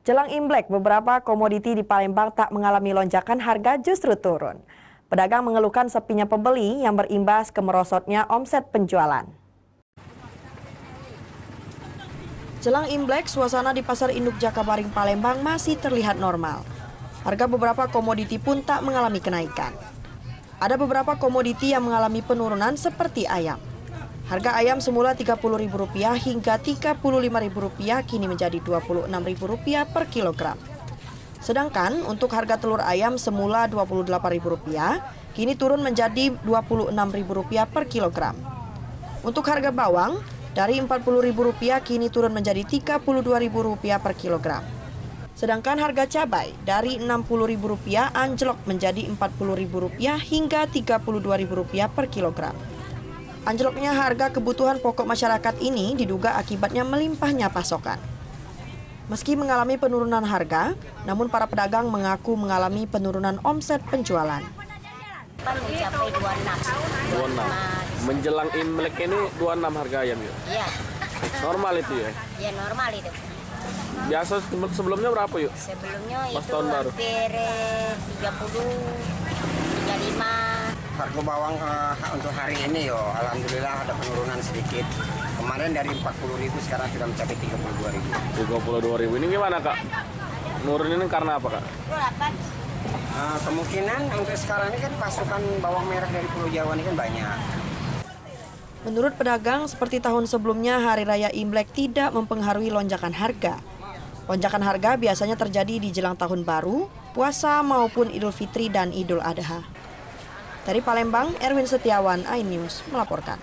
Jelang Imlek, beberapa komoditi di Palembang tak mengalami lonjakan harga, justru turun. Pedagang mengeluhkan sepinya pembeli yang berimbas ke merosotnya omset penjualan. Jelang Imlek, suasana di Pasar Induk Jakabaring Palembang masih terlihat normal. Harga beberapa komoditi pun tak mengalami kenaikan. Ada beberapa komoditi yang mengalami penurunan seperti ayam. Harga ayam semula Rp30.000 hingga Rp35.000 kini menjadi Rp26.000 per kilogram. Sedangkan untuk harga telur ayam semula Rp28.000 kini turun menjadi Rp26.000 per kilogram. Untuk harga bawang dari Rp40.000 kini turun menjadi Rp32.000 per kilogram. Sedangkan harga cabai dari Rp60.000 anjlok menjadi Rp40.000 hingga Rp32.000 per kilogram. Anjloknya harga kebutuhan pokok masyarakat ini diduga akibatnya melimpahnya pasokan. Meski mengalami penurunan harga, namun para pedagang mengaku mengalami penurunan omset penjualan. Mencapai 26. Menjelang Imlek ini 26 harga ayam ya? Iya. Normal itu ya? Iya normal itu. Biasa sebelumnya berapa yuk? Sebelumnya Pas itu tahun baru. hampir 30, 35. Harga bawang untuk hari ini alhamdulillah ada penurunan sedikit. Kemarin dari 40.000 sekarang sudah mencapai 32.000. 32.000 ini gimana kak? Nurunin karena apa kak? Kemungkinan untuk sekarang ini kan pasukan bawang merah dari Pulau Jawa ini kan banyak. Menurut pedagang, seperti tahun sebelumnya, Hari Raya Imlek tidak mempengaruhi lonjakan harga. Lonjakan harga biasanya terjadi di jelang Tahun Baru, puasa maupun Idul Fitri dan Idul Adha. Dari Palembang, Erwin Setiawan, iNews melaporkan.